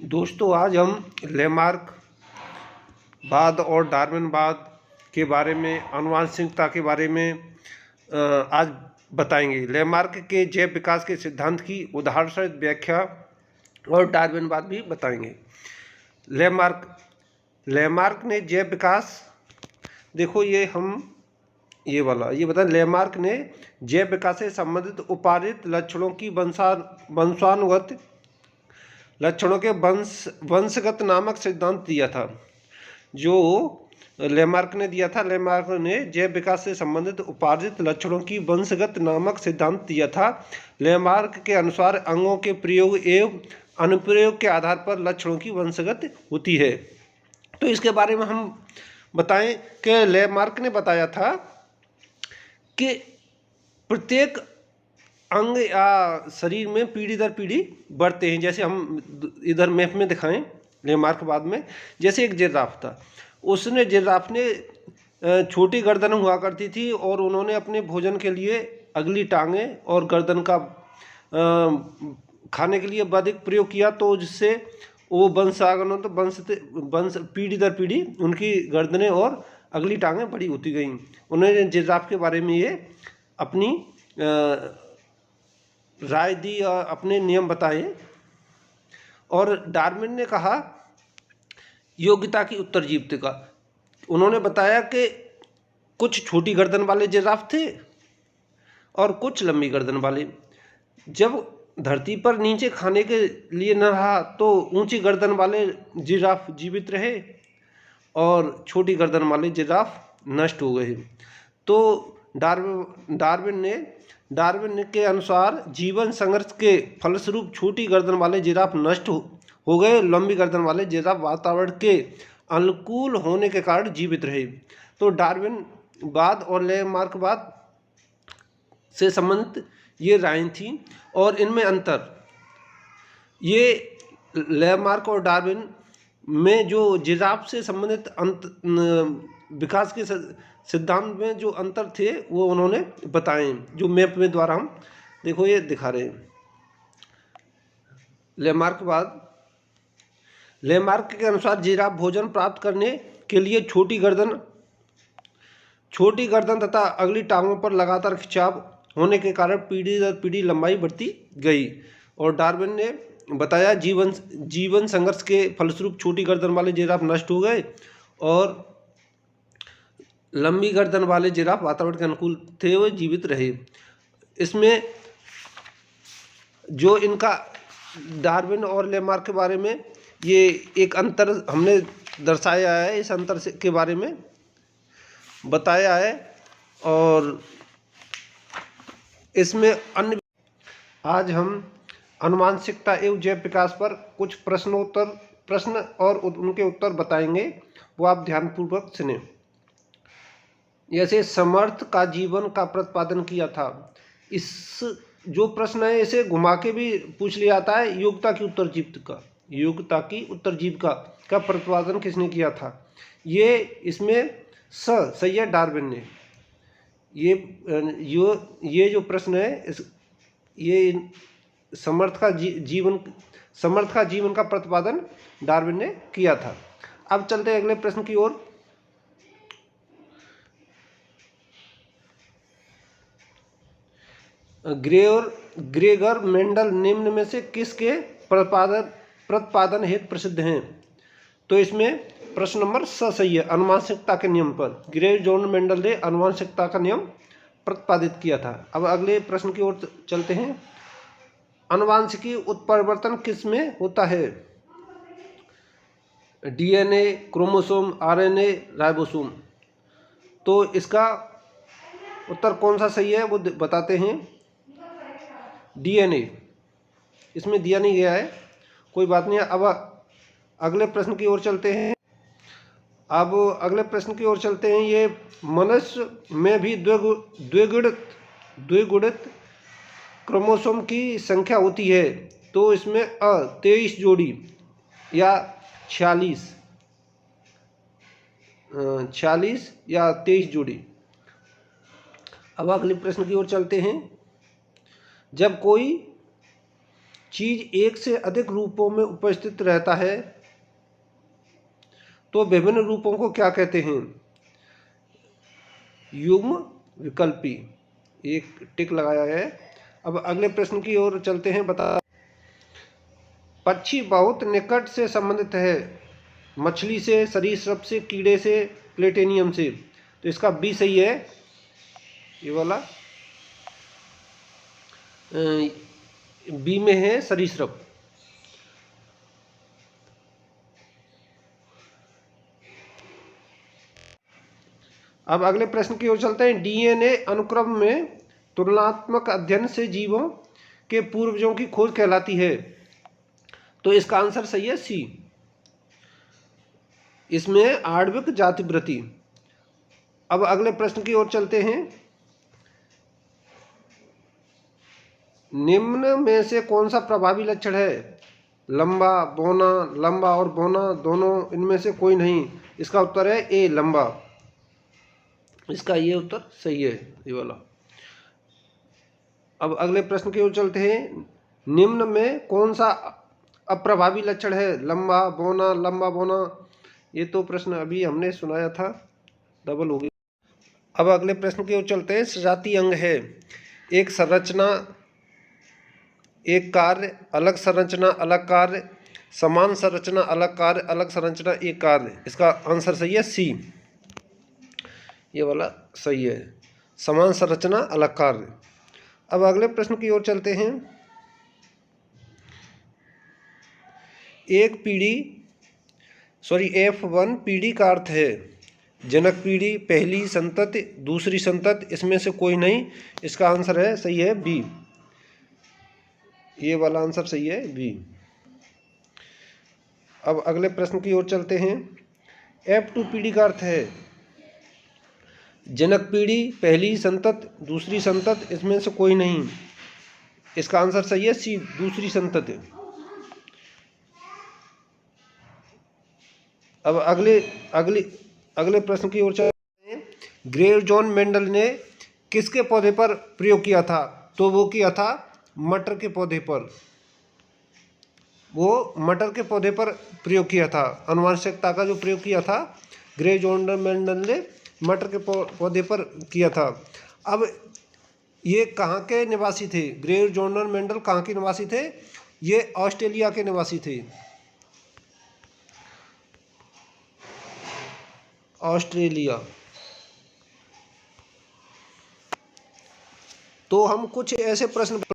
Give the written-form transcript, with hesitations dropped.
दोस्तों, आज हम लेमार्क बाद और डार्विनवाद के बारे में, आनुवंशिकता के बारे में आज बताएंगे। लेमार्क के जैव विकास के सिद्धांत की उदाहरण सहित व्याख्या और डार्विनवाद भी बताएंगे। लेमार्क ने जैव विकास, देखो ये बता, लेमार्क ने जैव विकास से संबंधित उपार्जित लक्षणों की वंशानुगत लक्षणों के वंशगत नामक सिद्धांत दिया था। जो लेमार्क ने दिया था, लेमार्क ने जैव विकास से संबंधित उपार्जित लक्षणों की वंशगत नामक सिद्धांत दिया था। लेमार्क के अनुसार अंगों के प्रयोग एवं अनुप्रयोग के आधार पर लक्षणों की वंशगत होती है। तो इसके बारे में हम बताएं कि लेमार्क ने बताया था कि प्रत्येक अंग या शरीर में पीढ़ी दर पीढ़ी बढ़ते हैं। जैसे हम इधर मैप में दिखाएं, लेमार्क बाद में, जैसे एक जिराफ था, जिराफ ने छोटी गर्दन हुआ करती थी और उन्होंने अपने भोजन के लिए अगली टांगें और गर्दन का खाने के लिए अधिक प्रयोग किया, तो जिससे वो वंशागमन, तो वंश पीढ़ी दर पीढ़ी उनकी गर्दनें और अगली टांगें बड़ी होती गईं। उन्होंने जिराफ के बारे में ये अपनी राय दी और अपने नियम बताए। और डार्विन ने कहा योग्यता की उत्तरजीविता। उन्होंने बताया कि कुछ छोटी गर्दन वाले जिराफ थे और कुछ लंबी गर्दन वाले। जब धरती पर नीचे खाने के लिए न रहा तो ऊंची गर्दन वाले जिराफ जीवित रहे और छोटी गर्दन वाले जिराफ नष्ट हो गए। तो डार्विन के अनुसार जीवन संघर्ष के फलस्वरूप छोटी गर्दन वाले जिराफ नष्ट हो गए, लंबी गर्दन वाले जिराफ वातावरण के अनुकूल होने के कारण जीवित रहे। तो डार्विनवाद और लेमार्कवाद से संबंधित ये राय थी और इनमें अंतर, ये लेमार्क और डार्विन में जो जिराफ से संबंधित विकास के सिद्धांत में जो अंतर थे वो उन्होंने बताए, जो मैप में द्वारा हम देखो ये दिखा रहे हैं। लेमार्क के अनुसार जिराफ भोजन प्राप्त करने के लिए छोटी गर्दन तथा अगली टांगों पर लगातार खिंचाव होने के कारण पीढ़ी दर पीढ़ी लंबाई बढ़ती गई। और डार्विन ने बताया जीवन संघर्ष के फलस्वरूप छोटी गर्दन वाले जिराफ नष्ट हो गए और लंबी गर्दन वाले जिराफ वातावरण के अनुकूल थे, वो जीवित रहे। इसमें जो इनका डार्विन और लेमार्क के बारे में ये एक अंतर हमने दर्शाया है, इस अंतर के बारे में बताया है। और इसमें अन्य, आज हम आनुवंशिकता एवं जैव विकास पर कुछ प्रश्न और उनके उत्तर बताएंगे, वो आप ध्यानपूर्वक सुने। जैसे समर्थ का जीवन का प्रतिपादन किया था, इस जो प्रश्न है इसे घुमा के भी पूछ लिया जाता है। योग्यता की उत्तरजीविका का प्रतिपादन किसने किया था? ये इसमें सही है, डार्विन ने। ये जो प्रश्न है ये समर्थ का जीवन का प्रतिपादन डार्विन ने किया था। अब चलते हैं अगले प्रश्न की ओर। ग्रेगर मेंडल निम्न में से किसके प्रतिपादन हेतु प्रसिद्ध हैं? तो इसमें प्रश्न नंबर सही है, आनुवंशिकता के नियम पर ग्रेगर जॉन मेंडल ने आनुवंशिकता का नियम प्रतिपादित किया था। अब अगले प्रश्न की ओर चलते हैं। आनुवंशिकी उत्परिवर्तन किस में होता है? DNA, chromosome, RNA, ribosome. तो इसका उत्तर कौन सा सही है वो बताते हैं। डीएनए, इसमें दिया नहीं गया है, कोई बात नहीं। अब अगले प्रश्न की ओर चलते हैं। ये मनुष्य में भी द्विगुणित क्रोमोसोम की संख्या होती है, तो इसमें 23 जोड़ी या 46 या 23 जोड़ी। अब अगले प्रश्न की ओर चलते हैं। जब कोई चीज एक से अधिक रूपों में उपस्थित रहता है तो विभिन्न रूपों को क्या कहते हैं? युग्म विकल्पी। एक टिक लगाया है। अब अगले प्रश्न की ओर चलते हैं। बता, पक्षी बहुत निकट से संबंधित है मछली से, सरीसृप से, कीड़े से, प्लेटेनियम से। तो इसका बी सही है, ये वाला बी में है सरीसृप। अब अगले प्रश्न की ओर चलते हैं। डीएनए अनुक्रम में तुलनात्मक अध्ययन से जीवों के पूर्वजों की खोज कहलाती है। तो इसका आंसर सही है सी, इसमें आणविक जातिवृत्ति। अब अगले प्रश्न की ओर चलते हैं। निम्न में से कौन सा प्रभावी लक्षण है? लंबा, बौना, लंबा और बौना दोनों, इनमें से कोई नहीं। इसका उत्तर है ए, लंबा। इसका ये उत्तर सही है, ये वाला। अब अगले प्रश्न की ओर चलते हैं। निम्न में कौन सा अप्रभावी लक्षण है? लंबा, बौना, लंबा, बौना। ये तो प्रश्न अभी हमने सुनाया था, डबल हो गई। अब अगले प्रश्न की ओर चलते हैं। सजातीय अंग है एक संरचना एक कार्य, अलग संरचना अलग कार्य, समान संरचना अलग कार्य, अलग संरचना एक कार्य। इसका आंसर सही है सी, ये वाला सही है, समान संरचना अलग कार्य। अब अगले प्रश्न की ओर चलते हैं। F1 पीढ़ी का अर्थ है जनक पीढ़ी, पहली संतति, दूसरी संतति, इसमें से कोई नहीं। इसका आंसर है सही है बी, ये वाला आंसर सही है बी। अब अगले प्रश्न की ओर चलते हैं। F2 पीढ़ी का अर्थ है जनक पीढ़ी, पहली संतति, दूसरी संतति, इसमें से कोई नहीं। इसका आंसर सही है सी, दूसरी संतति। अब अगले प्रश्न की ओर चलते हैं। ग्रेव जॉन मेंडल ने किसके पौधे पर प्रयोग किया था? तो वो किया था मटर के पौधे पर। वो मटर के पौधे पर प्रयोग किया था। आनुवंशिकता का जो प्रयोग किया था ग्रेव जॉन मेंडल ने मटर के पौधे पर किया था। अब ये कहाँ के निवासी थे? ग्रेव जॉन मेंडल कहाँ के निवासी थे? ये ऑस्ट्रेलिया के निवासी थे, ऑस्ट्रेलिया। तो हम कुछ ऐसे प्रश्न